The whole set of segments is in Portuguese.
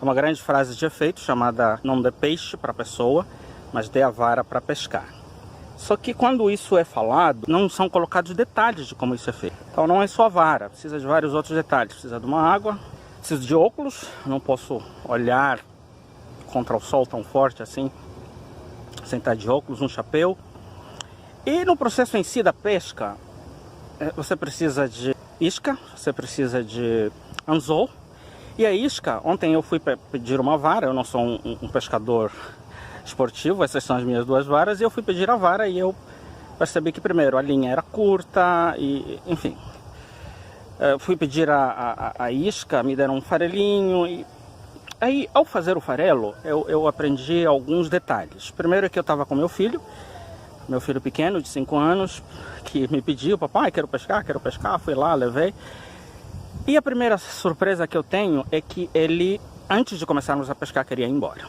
É uma grande frase de efeito chamada não dê peixe para a pessoa, mas dê a vara para pescar. Só que quando isso é falado, não são colocados detalhes de como isso é feito. Então não é só a vara, precisa de vários outros detalhes. Precisa de uma água, preciso de óculos, não posso olhar contra o sol tão forte assim, sem estar de óculos, um chapéu. E no processo em si da pesca, você precisa de isca, você precisa de anzol. E a isca, ontem eu fui pedir uma vara, eu não sou um pescador esportivo, essas são as minhas duas varas, e eu fui pedir a vara e eu percebi que primeiro a linha era curta, e enfim. Fui pedir a isca, me deram um farelinho, e aí ao fazer o farelo eu aprendi alguns detalhes. Primeiro é que eu estava com meu filho pequeno de 5 anos, que me pediu, papai, quero pescar, fui lá, levei. E a primeira surpresa que eu tenho é que ele, antes de começarmos a pescar, queria ir embora.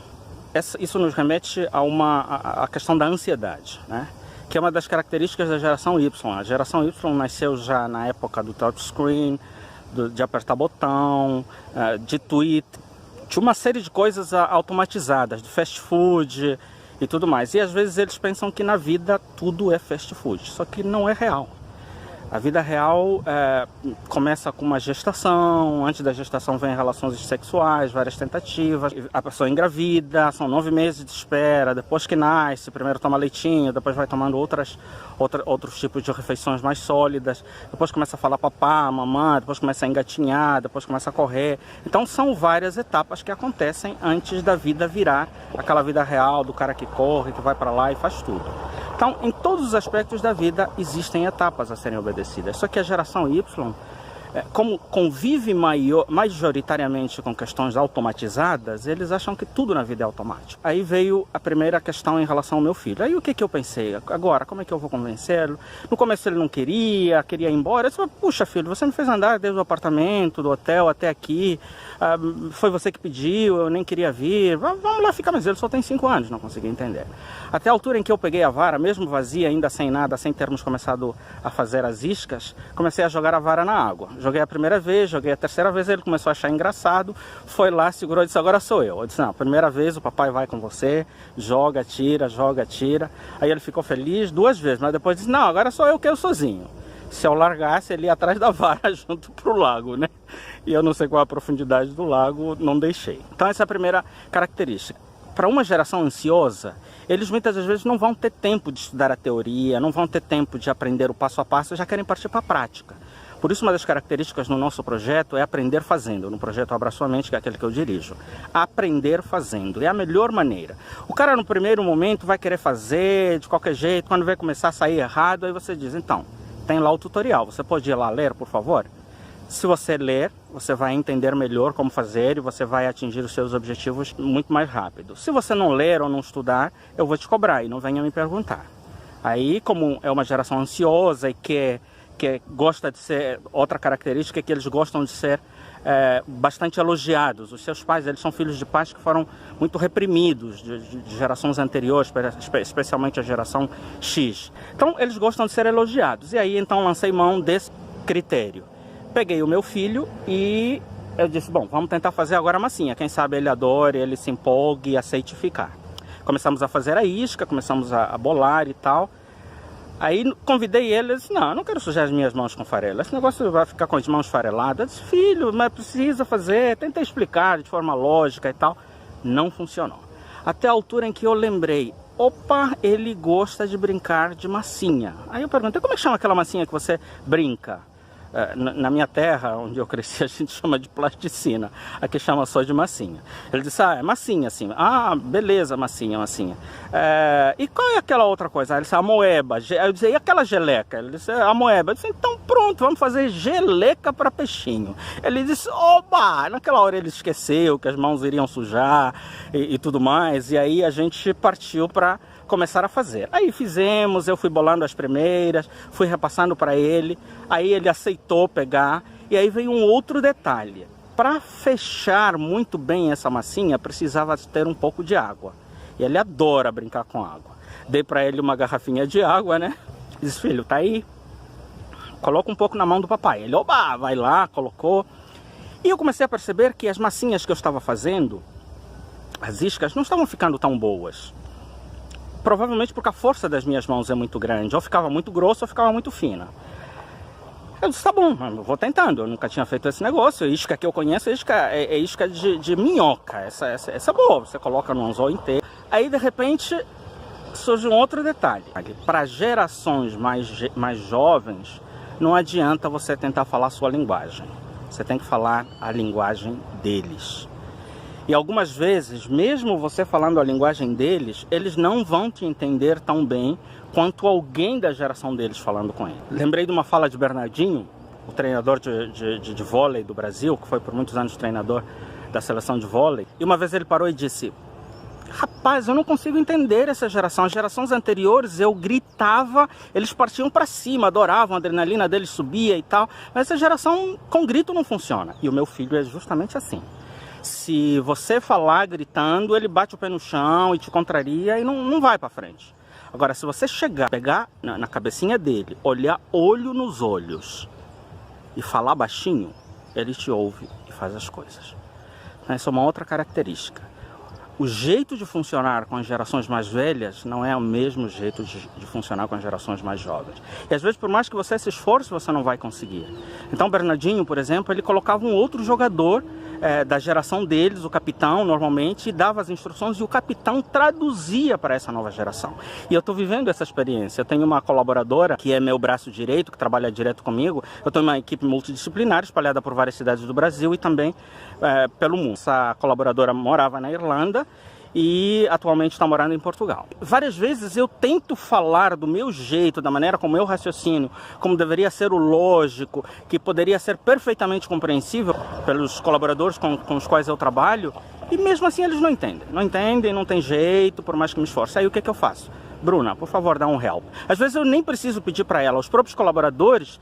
Isso nos remete a questão da ansiedade, né? Que é uma das características da geração Y. A geração Y nasceu já na época do touchscreen, de apertar botão, de tweet, de uma série de coisas automatizadas, de fast food e tudo mais. E às vezes eles pensam que na vida tudo é fast food, só que não é real. A vida real começa com uma gestação, antes da gestação vem relações sexuais, várias tentativas, a pessoa engravida, são 9 meses de espera, depois que nasce, primeiro toma leitinho, depois vai tomando outros tipos de refeições mais sólidas, depois começa a falar papá, mamãe, depois começa a engatinhar, depois começa a correr. Então são várias etapas que acontecem antes da vida virar aquela vida real do cara que corre, que vai para lá e faz tudo. Então, em todos os aspectos da vida existem etapas a serem obedecidas. Só que a geração Y, como convive majoritariamente com questões automatizadas, eles acham que tudo na vida é automático. Aí veio a primeira questão em relação ao meu filho. Aí o que eu pensei? Agora, como é que eu vou convencê-lo? No começo ele não queria ir embora. Eu disse, puxa filho, você me fez andar desde o apartamento, do hotel até aqui. Foi você que pediu, eu nem queria vir. Vamos lá ficar, mas ele só tem 5 anos, não consegui entender. Até a altura em que eu peguei a vara, mesmo vazia, ainda sem nada, sem termos começado a fazer as iscas, comecei a jogar a vara na água. Joguei a primeira vez, joguei a terceira vez, ele começou a achar engraçado, foi lá, segurou e disse, agora sou eu. Eu disse, não, primeira vez o papai vai com você, joga, tira. Aí ele ficou feliz 2 vezes, mas depois disse, não, agora sou eu que eu sozinho. Se eu largasse, ele ia atrás da vara junto pro lago, né? E eu não sei qual é a profundidade do lago, não deixei. Então essa é a primeira característica. Para uma geração ansiosa, eles muitas das vezes não vão ter tempo de estudar a teoria, não vão ter tempo de aprender o passo a passo, já querem partir para a prática. Por isso, uma das características no nosso projeto é aprender fazendo. No projeto Abra Sua Mente, que é aquele que eu dirijo. Aprender fazendo. É a melhor maneira. O cara, no primeiro momento, vai querer fazer de qualquer jeito. Quando vai começar a sair errado, aí você diz, então, tem lá o tutorial. Você pode ir lá ler, por favor? Se você ler, você vai entender melhor como fazer e você vai atingir os seus objetivos muito mais rápido. Se você não ler ou não estudar, eu vou te cobrar e não venha me perguntar. Aí, como é uma geração ansiosa e que gosta de ser, outra característica é que eles gostam de ser bastante elogiados. Os seus pais, eles são filhos de pais que foram muito reprimidos de gerações anteriores, especialmente a geração X. Então eles gostam de ser elogiados. E aí então lancei mão desse critério. Peguei o meu filho e eu disse, bom, vamos tentar fazer agora a massinha. Quem sabe ele adore, ele se empolgue e aceite ficar. Começamos a fazer a isca, começamos a bolar e tal. Aí convidei ele, ele disse, não, eu não quero sujar as minhas mãos com farelo, esse negócio vai ficar com as mãos fareladas. Eu disse, filho, mas precisa fazer, tenta explicar de forma lógica e tal. Não funcionou. Até a altura em que eu lembrei, opa, ele gosta de brincar de massinha. Aí eu perguntei, como é que chama aquela massinha que você brinca? Na minha terra, onde eu cresci, a gente chama de plasticina. Aqui chama só de massinha. Ele disse, é massinha, sim. Ah, beleza, massinha. E qual é aquela outra coisa? Ele disse, a moeba. Eu disse, e aquela geleca? Ele disse, a moeba. Eu disse, então pronto, vamos fazer geleca para peixinho. Ele disse, oba! Naquela hora ele esqueceu que as mãos iriam sujar e tudo mais. E aí a gente partiu para começar a fazer. Aí fizemos, eu fui bolando as primeiras, fui repassando para ele, aí ele aceitou pegar, e aí veio um outro detalhe. Para fechar muito bem essa massinha, precisava ter um pouco de água. E ele adora brincar com água. Dei para ele uma garrafinha de água, né? Disse, filho, tá aí? Coloca um pouco na mão do papai. Ele, oba, vai lá, colocou. E eu comecei a perceber que as massinhas que eu estava fazendo, as iscas, não estavam ficando tão boas. Provavelmente porque a força das minhas mãos é muito grande. Ou ficava muito grossa ou ficava muito fina. Eu disse, tá bom, eu vou tentando. Eu nunca tinha feito esse negócio. A isca que eu conheço é isca de minhoca. Essa é boa, você coloca no anzol inteiro. Aí, de repente, surge um outro detalhe. Para gerações mais jovens, não adianta você tentar falar a sua linguagem. Você tem que falar a linguagem deles. E algumas vezes, mesmo você falando a linguagem deles, eles não vão te entender tão bem quanto alguém da geração deles falando com ele. Lembrei de uma fala de Bernardinho, o treinador de vôlei do Brasil, que foi por muitos anos treinador da seleção de vôlei. E uma vez ele parou e disse, rapaz, eu não consigo entender essa geração. As gerações anteriores eu gritava, eles partiam para cima, adoravam, a adrenalina deles subia e tal. Mas essa geração com grito não funciona. E o meu filho é justamente assim. Se você falar gritando, ele bate o pé no chão e te contraria e não vai para frente. Agora, se você chegar, pegar na cabecinha dele, olhar olho nos olhos e falar baixinho, ele te ouve e faz as coisas. Essa é uma outra característica. O jeito de funcionar com as gerações mais velhas não é o mesmo jeito de funcionar com as gerações mais jovens. E às vezes, por mais que você se esforce, você não vai conseguir. Então, Bernardinho, por exemplo, ele colocava um outro jogador da geração deles, o capitão, normalmente, e dava as instruções e o capitão traduzia para essa nova geração. E eu estou vivendo essa experiência. Eu tenho uma colaboradora que é meu braço direito, que trabalha direto comigo. Eu tenho uma equipe multidisciplinar espalhada por várias cidades do Brasil e também pelo mundo. Essa colaboradora morava na Irlanda e atualmente está morando em Portugal. Várias vezes eu tento falar do meu jeito, da maneira como eu raciocínio, como deveria ser o lógico, que poderia ser perfeitamente compreensível pelos colaboradores com os quais eu trabalho, e mesmo assim eles não entendem. Não entendem, não tem jeito, por mais que me esforce. Aí o que eu faço? Bruna, por favor, dá um help. Às vezes eu nem preciso pedir para ela. Os próprios colaboradores,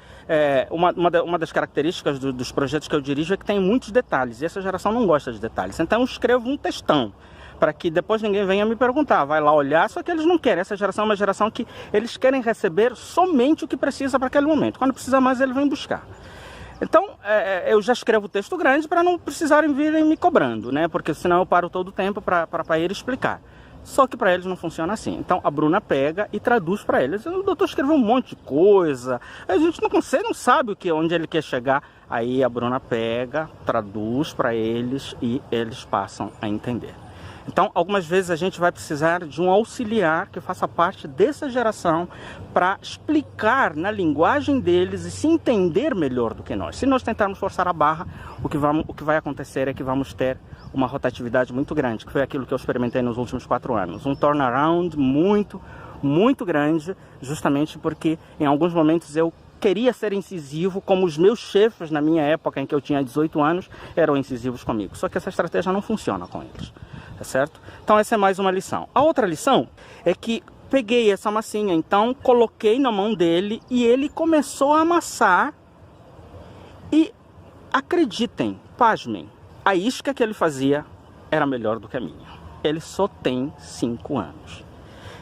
uma das características dos projetos que eu dirijo é que tem muitos detalhes, e essa geração não gosta de detalhes. Então eu escrevo um textão, para que depois ninguém venha me perguntar, vai lá olhar, só que eles não querem. Essa geração é uma geração que eles querem receber somente o que precisa para aquele momento. Quando precisa mais, ele vem buscar. Então, eu já escrevo o texto grande para não precisarem virem me cobrando, né? Porque senão eu paro todo o tempo para ir explicar. Só que para eles não funciona assim. Então a Bruna pega e traduz para eles. O doutor escreveu um monte de coisa, a gente não sabe onde ele quer chegar. Aí a Bruna pega, traduz para eles e eles passam a entender. Então, algumas vezes a gente vai precisar de um auxiliar que faça parte dessa geração para explicar na linguagem deles e se entender melhor do que nós. Se nós tentarmos forçar a barra, o que vai acontecer é que vamos ter uma rotatividade muito grande, que foi aquilo que eu experimentei nos últimos 4 anos. Um turnaround muito, muito grande, justamente porque em alguns momentos eu queria ser incisivo, como os meus chefes na minha época, em que eu tinha 18 anos, eram incisivos comigo. Só que essa estratégia não funciona com eles, tá certo? Então essa é mais uma lição. A outra lição é que peguei essa massinha, então coloquei na mão dele e ele começou a amassar e, acreditem, pasmem, a isca que ele fazia era melhor do que a minha. Ele só tem 5 anos.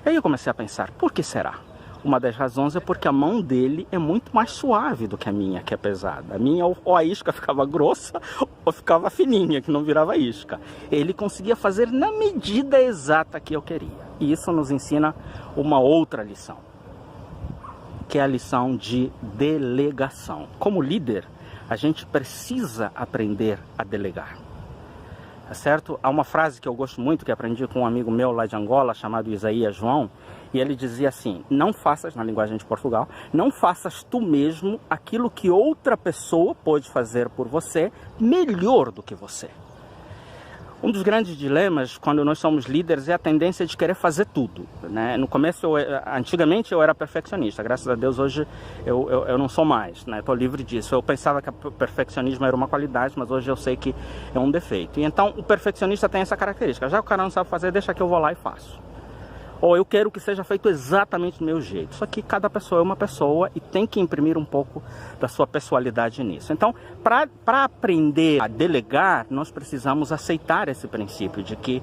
E aí eu comecei a pensar, por que será? Uma das razões é porque a mão dele é muito mais suave do que a minha, que é pesada. A minha, ou a isca ficava grossa, ou ficava fininha, que não virava isca. Ele conseguia fazer na medida exata que eu queria. E isso nos ensina uma outra lição, que é a lição de delegação. Como líder, a gente precisa aprender a delegar. Tá certo? Há uma frase que eu gosto muito, que aprendi com um amigo meu lá de Angola, chamado Isaías João, e ele dizia assim, não faças, na linguagem de Portugal, não faças tu mesmo aquilo que outra pessoa pode fazer por você melhor do que você. Um dos grandes dilemas quando nós somos líderes é a tendência de querer fazer tudo, né? No começo, antigamente eu era perfeccionista, graças a Deus hoje eu não sou mais, né? Estou livre disso. Eu pensava que o perfeccionismo era uma qualidade, mas hoje eu sei que é um defeito. E então o perfeccionista tem essa característica, já que o cara não sabe fazer, deixa que eu vou lá e faço. Ou eu quero que seja feito exatamente do meu jeito. Só que cada pessoa é uma pessoa e tem que imprimir um pouco da sua pessoalidade nisso. Então, para aprender a delegar, nós precisamos aceitar esse princípio de que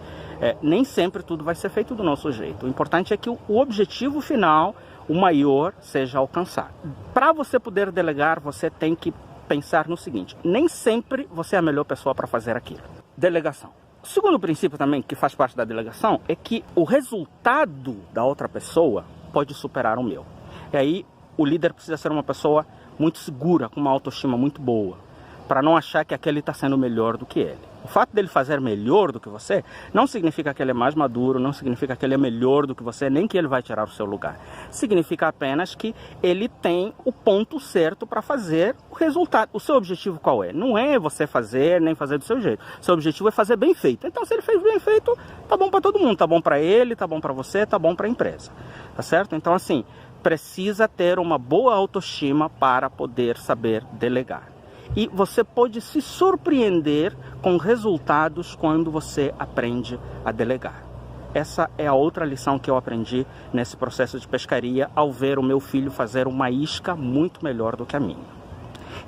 nem sempre tudo vai ser feito do nosso jeito. O importante é que o objetivo final, o maior, seja alcançado. Para você poder delegar, você tem que pensar no seguinte: nem sempre você é a melhor pessoa para fazer aquilo. Delegação. O segundo princípio também, que faz parte da delegação, é que o resultado da outra pessoa pode superar o meu. E aí o líder precisa ser uma pessoa muito segura, com uma autoestima muito boa, para não achar que aquele está sendo melhor do que ele. O fato dele fazer melhor do que você não significa que ele é mais maduro, não significa que ele é melhor do que você, nem que ele vai tirar o seu lugar. Significa apenas que ele tem o ponto certo para fazer o resultado. O seu objetivo qual é? Não é você fazer, nem fazer do seu jeito. O seu objetivo é fazer bem feito. Então, se ele fez bem feito, tá bom para todo mundo. Tá bom para ele, tá bom para você, tá bom para a empresa. Tá certo? Então, assim, precisa ter uma boa autoestima para poder saber delegar. E você pode se surpreender com resultados quando você aprende a delegar. Essa é a outra lição que eu aprendi nesse processo de pescaria ao ver o meu filho fazer uma isca muito melhor do que a minha.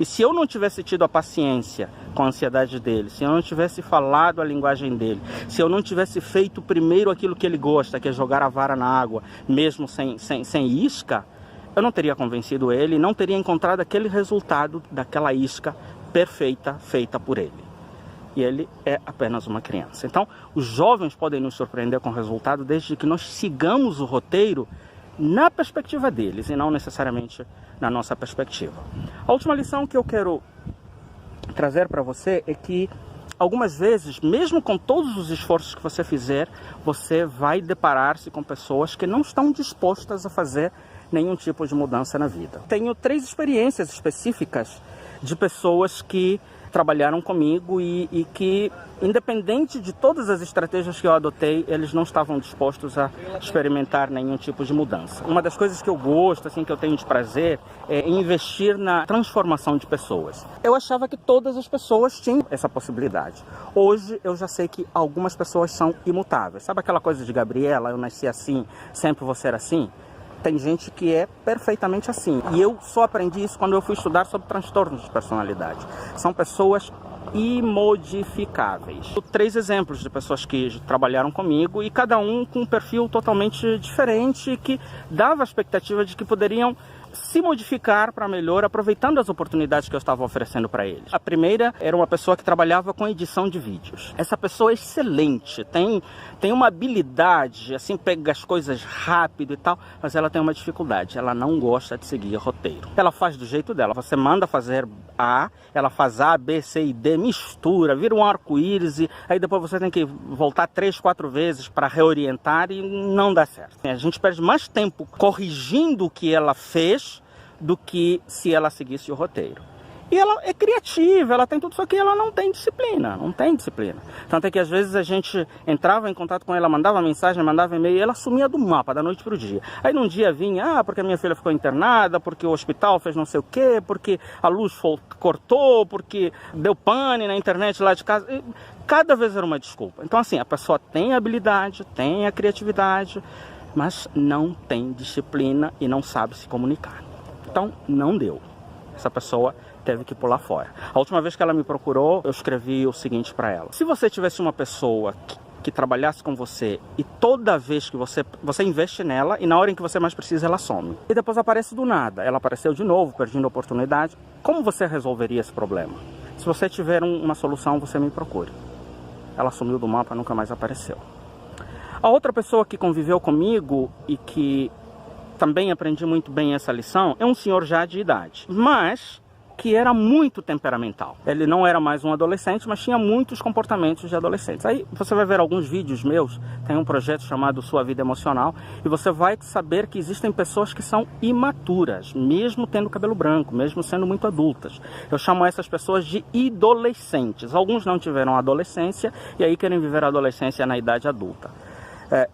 E se eu não tivesse tido a paciência com a ansiedade dele, se eu não tivesse falado a linguagem dele, se eu não tivesse feito primeiro aquilo que ele gosta, que é jogar a vara na água, mesmo sem isca, eu não teria convencido ele, não teria encontrado aquele resultado daquela isca perfeita feita por ele. E ele é apenas uma criança. Então, os jovens podem nos surpreender com o resultado desde que nós sigamos o roteiro na perspectiva deles e não necessariamente na nossa perspectiva. A última lição que eu quero trazer para você é que algumas vezes, mesmo com todos os esforços que você fizer, você vai deparar-se com pessoas que não estão dispostas a fazer nenhum tipo de mudança na vida. Tenho 3 experiências específicas de pessoas que trabalharam comigo e que, independente de todas as estratégias que eu adotei, eles não estavam dispostos a experimentar nenhum tipo de mudança. Uma das coisas que eu gosto, assim, que eu tenho de prazer, é investir na transformação de pessoas. Eu achava que todas as pessoas tinham essa possibilidade. Hoje eu já sei que algumas pessoas são imutáveis. Sabe aquela coisa de Gabriela, eu nasci assim, sempre vou ser assim? Tem gente que é perfeitamente assim. E eu só aprendi isso quando eu fui estudar sobre transtornos de personalidade. São pessoas imodificáveis. 3 exemplos de pessoas que trabalharam comigo e cada um com um perfil totalmente diferente que dava a expectativa de que poderiam se modificar para melhor, aproveitando as oportunidades que eu estava oferecendo para eles. A primeira era uma pessoa que trabalhava com edição de vídeos. Essa pessoa é excelente, tem uma habilidade, assim, pega as coisas rápido e tal, mas ela tem uma dificuldade, ela não gosta de seguir roteiro. Ela faz do jeito dela, você manda fazer A, ela faz A, B, C e D, mistura, vira um arco-íris e aí depois você tem que voltar 3, 4 vezes para reorientar e não dá certo. A gente perde mais tempo corrigindo o que ela fez do que se ela seguisse o roteiro. E ela é criativa, ela tem tudo, só que ela não tem disciplina, Tanto é que às vezes a gente entrava em contato com ela, mandava mensagem, mandava e-mail, e ela sumia do mapa da noite para o dia. Aí num dia vinha, porque a minha filha ficou internada, porque o hospital fez não sei o quê, porque a luz cortou, porque deu pane na internet lá de casa. E cada vez era uma desculpa. Então assim, a pessoa tem a habilidade, tem a criatividade, mas não tem disciplina e não sabe se comunicar. Então, não deu. Essa pessoa teve que pular fora. A última vez que ela me procurou, eu escrevi o seguinte para ela: se você tivesse uma pessoa que trabalhasse com você e toda vez que você investe nela e na hora em que você mais precisa ela some. E depois aparece do nada. Ela apareceu de novo, perdendo a oportunidade. Como você resolveria esse problema? Se você tiver uma solução, você me procure. Ela sumiu do mapa, nunca mais apareceu. A outra pessoa que conviveu comigo e que também aprendi muito bem essa lição é um senhor já de idade, mas que era muito temperamental. Ele não era mais um adolescente, mas tinha muitos comportamentos de adolescentes. Aí você vai ver alguns vídeos meus, tem um projeto chamado Sua Vida Emocional, e você vai saber que existem pessoas que são imaturas, mesmo tendo cabelo branco, mesmo sendo muito adultas. Eu chamo essas pessoas de idolescentes. Alguns não tiveram adolescência e aí querem viver a adolescência na idade adulta.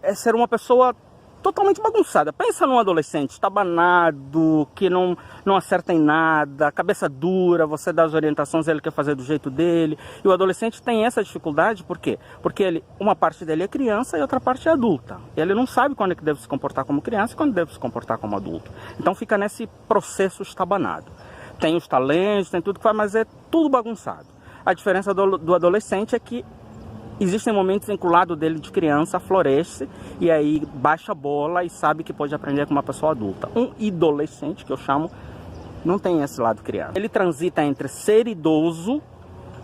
É ser uma pessoa totalmente bagunçada. Pensa num adolescente estabanado, que não acerta em nada, cabeça dura, você dá as orientações, ele quer fazer do jeito dele. E o adolescente tem essa dificuldade, por quê? Porque uma parte dele é criança e outra parte é adulta. Ele não sabe quando é que deve se comportar como criança e quando deve se comportar como adulto. Então fica nesse processo estabanado. Tem os talentos, tem tudo que faz, mas é tudo bagunçado. A diferença do adolescente é que existem momentos em que o lado dele de criança floresce e aí baixa a bola e sabe que pode aprender com uma pessoa adulta. Um idolescente, que eu chamo, Não tem esse lado criança. Ele transita entre ser idoso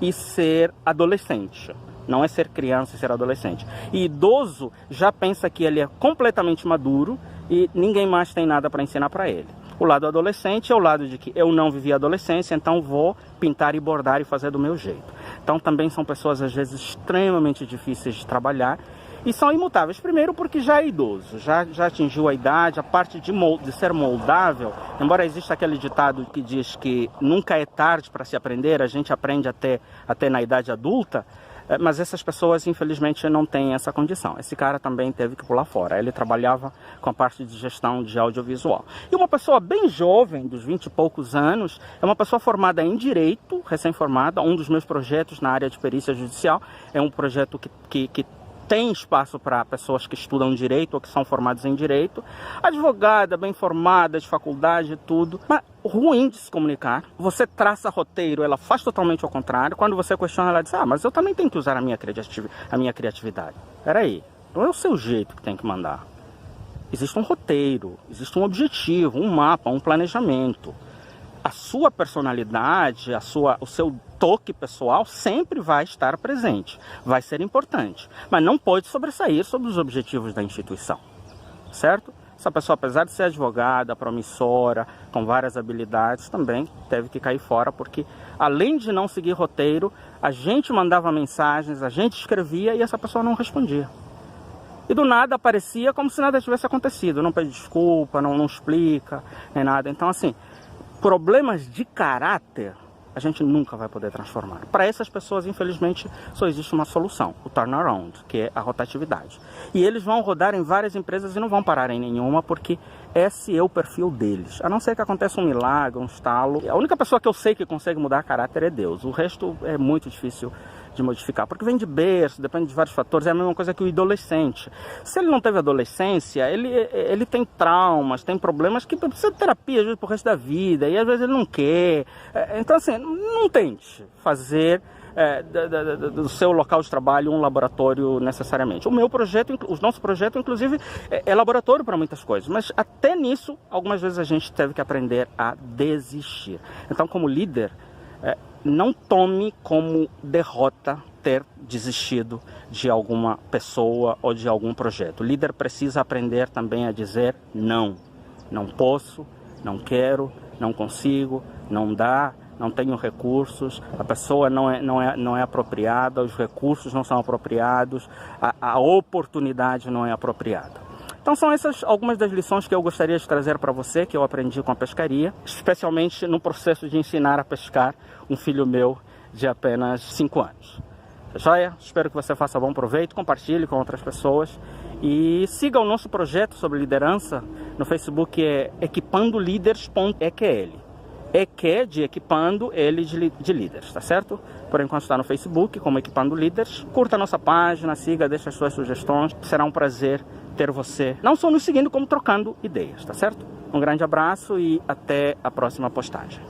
e ser adolescente. Não é ser criança e ser adolescente. E idoso já pensa que ele é completamente maduro e ninguém mais tem nada para ensinar para ele. O lado adolescente é o lado de que eu não vivi a adolescência, então vou pintar e bordar e fazer do meu jeito. Então também são pessoas às vezes extremamente difíceis de trabalhar e são imutáveis. Primeiro porque já é idoso, já atingiu a idade, a parte de ser moldável, embora exista aquele ditado que diz que nunca é tarde para se aprender, a gente aprende até na idade adulta, mas essas pessoas infelizmente não têm essa condição. Esse cara também teve que pular fora. Ele trabalhava com a parte de gestão de audiovisual. E uma pessoa bem jovem, dos 20 e poucos anos, é uma pessoa formada em Direito, recém-formada. Um dos meus projetos na área de perícia judicial é um projeto que tem espaço para pessoas que estudam Direito ou que são formadas em Direito. Advogada, bem formada, de faculdade e tudo. Mas ruim de se comunicar. Você traça roteiro, ela faz totalmente ao contrário. Quando você questiona, ela diz, mas eu também tenho que usar a minha criatividade. Peraí, não é o seu jeito que tem que mandar. Existe um roteiro, existe um objetivo, um mapa, um planejamento. A sua personalidade, o seu toque pessoal sempre vai estar presente, vai ser importante, mas não pode sobressair sobre os objetivos da instituição, certo? Essa pessoa, apesar de ser advogada, promissora, com várias habilidades, também teve que cair fora, porque além de não seguir roteiro, a gente mandava mensagens, a gente escrevia e essa pessoa não respondia. E do nada aparecia como se nada tivesse acontecido, não pede desculpa, não explica, nem nada. Então assim, problemas de caráter a gente nunca vai poder transformar. Para essas pessoas, infelizmente, só existe uma solução, o turnaround, que é a rotatividade. E eles vão rodar em várias empresas e não vão parar em nenhuma, porque esse é o perfil deles. A não ser que aconteça um milagre, um estalo. A única pessoa que eu sei que consegue mudar caráter é Deus. O resto é muito difícil de modificar, porque vem de berço, depende de vários fatores, é a mesma coisa que o adolescente. Se ele não teve adolescência, ele tem traumas, tem problemas que precisa de terapia às vezes pro resto da vida, e às vezes ele não quer. Então assim, não tente fazer do seu local de trabalho um laboratório necessariamente. O nosso projeto inclusive é laboratório para muitas coisas, mas até nisso algumas vezes a gente teve que aprender a desistir. Então como líder, não tome como derrota ter desistido de alguma pessoa ou de algum projeto. O líder precisa aprender também a dizer não. Não posso, não quero, não consigo, não dá, não tenho recursos, a pessoa não é apropriada, os recursos não são apropriados, a oportunidade não é apropriada. Então são essas algumas das lições que eu gostaria de trazer para você, que eu aprendi com a pescaria, especialmente no processo de ensinar a pescar um filho meu de apenas 5 anos. Joia? Espero que você faça bom proveito, compartilhe com outras pessoas e siga o nosso projeto sobre liderança no Facebook, é equipandolíderes.eql. EQ de equipando, L de líderes, tá certo? Por enquanto está no Facebook como Equipando Líderes. Curta a nossa página, siga, deixe as suas sugestões. Será um prazer ter você, não só nos seguindo, como trocando ideias, tá certo? Um grande abraço e até a próxima postagem.